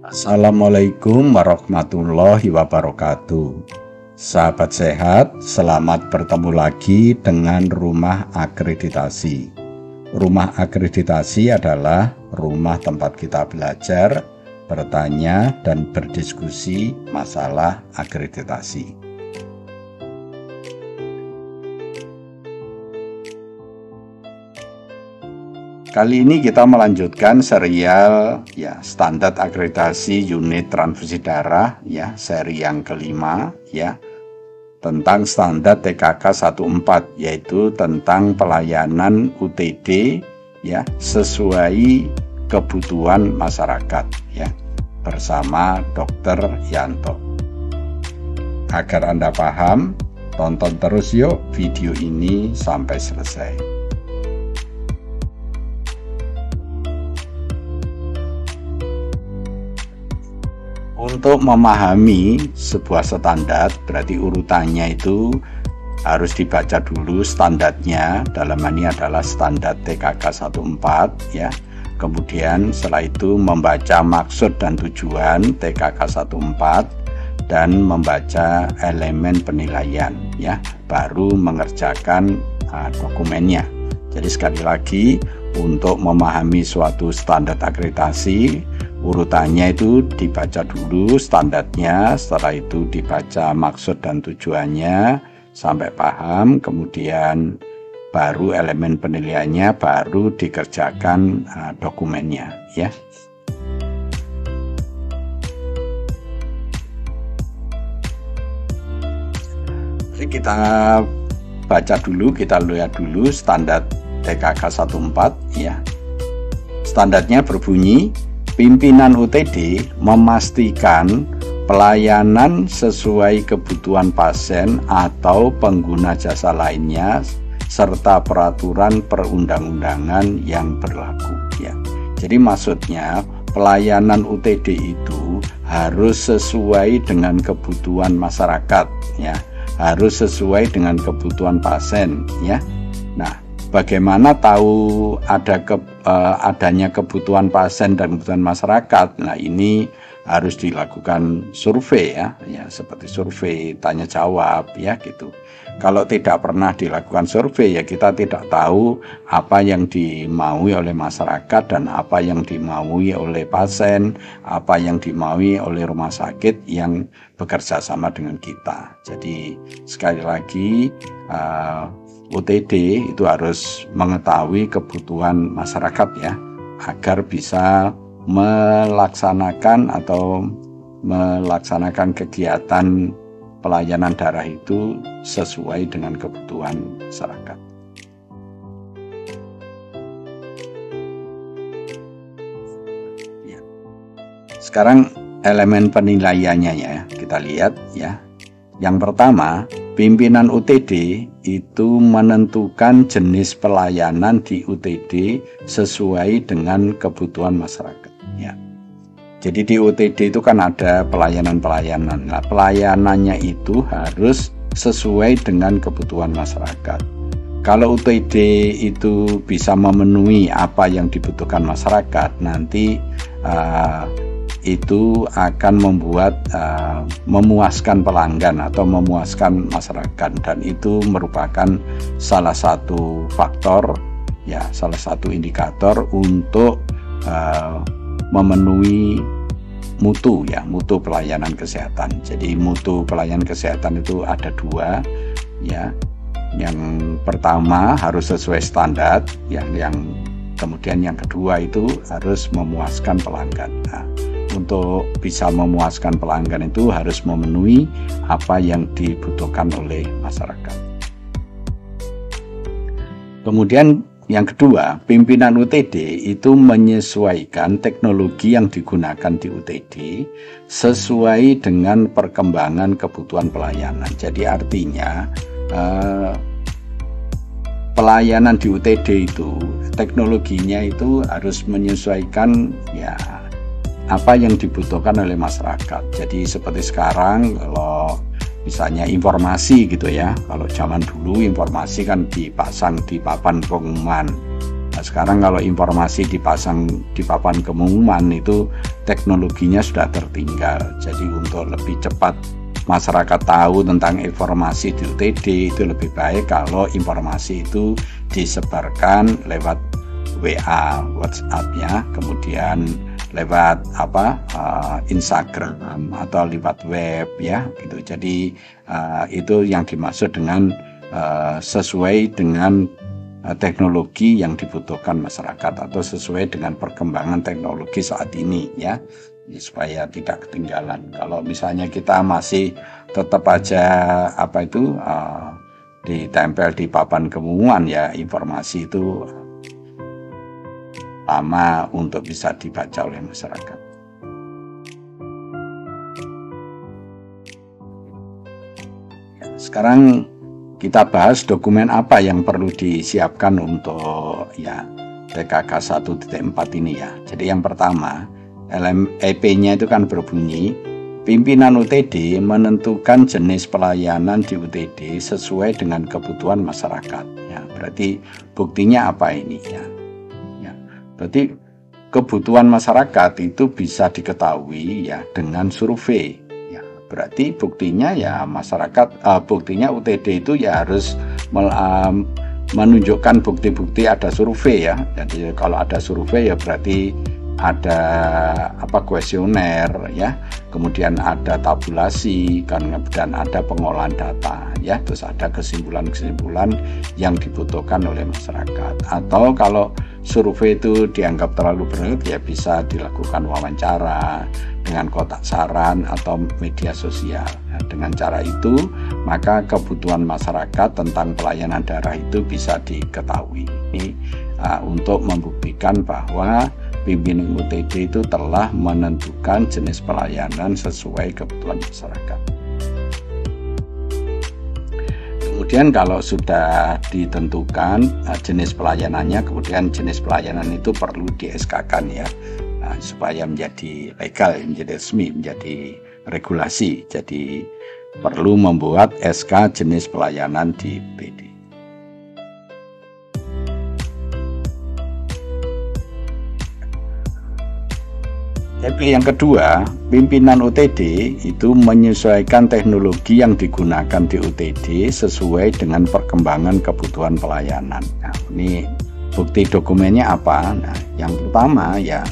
Assalamualaikum warahmatullahi wabarakatuh. Sahabat sehat, selamat bertemu lagi dengan Rumah Akreditasi. Rumah Akreditasi adalah rumah tempat kita belajar, bertanya, dan berdiskusi masalah akreditasi. Kali ini kita melanjutkan serial standar akreditasi unit transfusi darah seri yang kelima tentang standar TKK 14, yaitu tentang pelayanan UTD sesuai kebutuhan masyarakat bersama Dr. Yanto. Agar Anda paham, tonton terus yuk video ini sampai selesai. Untuk memahami sebuah standar, berarti urutannya itu harus dibaca dulu standarnya. Dalam hal ini adalah standar TKK 14 Kemudian setelah itu membaca maksud dan tujuan TKK 14 dan membaca elemen penilaian baru mengerjakan dokumennya. Jadi sekali lagi, untuk memahami suatu standar akreditasi, urutannya itu dibaca dulu standarnya, setelah itu dibaca maksud dan tujuannya sampai paham, kemudian baru elemen penilaiannya, baru dikerjakan dokumennya Jadi kita baca dulu, kita lihat dulu standar TKK 14 Standarnya berbunyi, pimpinan UTD memastikan pelayanan sesuai kebutuhan pasien atau pengguna jasa lainnya serta peraturan perundang-undangan yang berlaku Jadi maksudnya pelayanan UTD itu harus sesuai dengan kebutuhan masyarakat harus sesuai dengan kebutuhan pasien Nah, bagaimana tahu adanya kebutuhan pasien dan kebutuhan masyarakat? Nah, ini harus dilakukan survei seperti survei tanya jawab gitu. Kalau tidak pernah dilakukan survei kita tidak tahu apa yang dimaui oleh masyarakat dan apa yang dimaui oleh pasien, apa yang dimaui oleh rumah sakit yang bekerja sama dengan kita. Jadi sekali lagi UTD itu harus mengetahui kebutuhan masyarakat agar bisa melaksanakan kegiatan pelayanan darah itu sesuai dengan kebutuhan masyarakat. Sekarang elemen penilaiannya kita lihat Yang pertama, pimpinan UTD itu menentukan jenis pelayanan di UTD sesuai dengan kebutuhan masyarakat Jadi di UTD itu kan ada pelayanan-pelayanan. Nah, pelayanannya itu harus sesuai dengan kebutuhan masyarakat. Kalau UTD itu bisa memenuhi apa yang dibutuhkan masyarakat, nanti itu akan membuat memuaskan pelanggan atau memuaskan masyarakat, dan itu merupakan salah satu faktor salah satu indikator untuk memenuhi mutu pelayanan kesehatan. Jadi mutu pelayanan kesehatan itu ada dua Yang pertama harus sesuai standar, yang kemudian yang kedua itu harus memuaskan pelanggan. Nah, untuk bisa memuaskan pelanggan itu harus memenuhi apa yang dibutuhkan oleh masyarakat. Kemudian yang kedua, pimpinan UTD itu menyesuaikan teknologi yang digunakan di UTD sesuai dengan perkembangan kebutuhan pelayanan. Jadi artinya pelayanan di UTD itu teknologinya itu harus menyesuaikan apa yang dibutuhkan oleh masyarakat. Jadi seperti sekarang kalau misalnya informasi kalau zaman dulu informasi kan dipasang di papan pengumuman. Nah, sekarang kalau informasi dipasang di papan pengumuman itu teknologinya sudah tertinggal. Jadi untuk lebih cepat masyarakat tahu tentang informasi di UTD, itu lebih baik kalau informasi itu disebarkan lewat WA, WhatsApp ya, kemudian lewat Instagram atau lewat web ya gitu. Jadi itu yang dimaksud dengan sesuai dengan teknologi yang dibutuhkan masyarakat atau sesuai dengan perkembangan teknologi saat ini ya, supaya tidak ketinggalan. Kalau misalnya kita masih tetap aja ditempel di papan keumuman ya, informasi itu lama untuk bisa dibaca oleh masyarakat. Sekarang kita bahas dokumen apa yang perlu disiapkan untuk ya TKK 1.4 ini ya. Jadi yang pertama, EP-nya itu kan berbunyi, pimpinan UTD menentukan jenis pelayanan di UTD sesuai dengan kebutuhan masyarakat. Ya, berarti buktinya apa ini ya? Ya, berarti kebutuhan masyarakat itu bisa diketahui ya dengan survei. Berarti buktinya ya masyarakat, buktinya UTD itu ya harus menunjukkan bukti-bukti ada survei ya. Jadi kalau ada survei ya berarti ada kuesioner ya, kemudian ada tabulasi dan ada pengolahan data ya, terus ada kesimpulan-kesimpulan yang dibutuhkan oleh masyarakat. Atau kalau survei itu dianggap terlalu berat ya bisa dilakukan wawancara dengan kotak saran atau media sosial. Nah, dengan cara itu maka kebutuhan masyarakat tentang pelayanan daerah itu bisa diketahui. Ini untuk membuktikan bahwa pimpinan UTD itu telah menentukan jenis pelayanan sesuai kebutuhan masyarakat. Kemudian kalau sudah ditentukan jenis pelayanannya, kemudian jenis pelayanan itu perlu di-SK-kan ya, supaya menjadi legal, menjadi resmi, menjadi regulasi. Jadi perlu membuat SK jenis pelayanan di UTD. Jadi yang kedua, pimpinan UTD itu menyesuaikan teknologi yang digunakan di UTD sesuai dengan perkembangan kebutuhan pelayanan. Nah, ini bukti dokumennya apa? Nah, yang pertama ya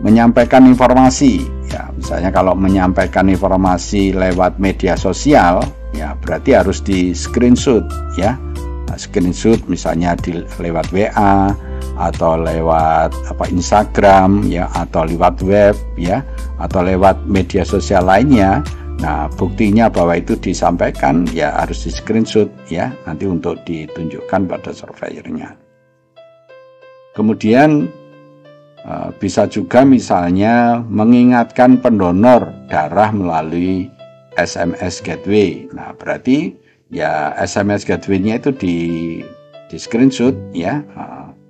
menyampaikan informasi. Ya, misalnya kalau menyampaikan informasi lewat media sosial, ya berarti harus di screenshot ya. Nah, screenshot misalnya lewat WA atau lewat Instagram ya, atau lewat web ya, atau lewat media sosial lainnya. Nah, buktinya bahwa itu disampaikan ya harus di screenshot ya, nanti untuk ditunjukkan pada surveyornya. Kemudian bisa juga misalnya mengingatkan pendonor darah melalui SMS gateway. Nah, berarti ya SMS gateway-nya itu di screenshot ya.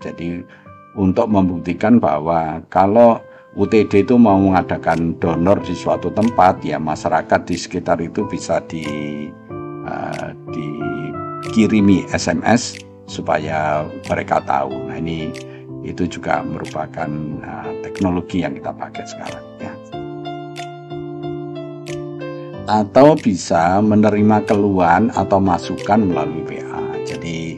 Jadi untuk membuktikan bahwa kalau UTD itu mau mengadakan donor di suatu tempat, ya masyarakat di sekitar itu bisa dikirimi SMS supaya mereka tahu. Nah, ini itu juga merupakan teknologi yang kita pakai sekarang ya. Atau bisa menerima keluhan atau masukan melalui WA. Jadi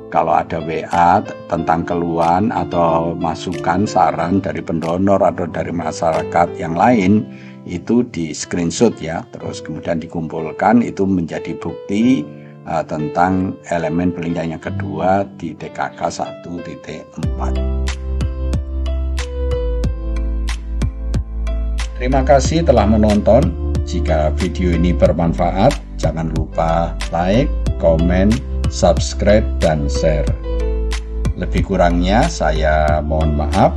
kalau ada WA tentang keluhan atau masukan saran dari pendonor atau dari masyarakat yang lain, itu di screenshot ya, terus kemudian dikumpulkan, itu menjadi bukti tentang elemen penilaian yang kedua di TKK 1.4. Terima kasih telah menonton. Jika video ini bermanfaat, jangan lupa like, komen, subscribe, dan share. Lebih kurangnya saya mohon maaf.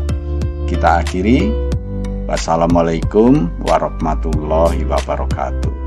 Kita akhiri. Wassalamualaikum warahmatullahi wabarakatuh.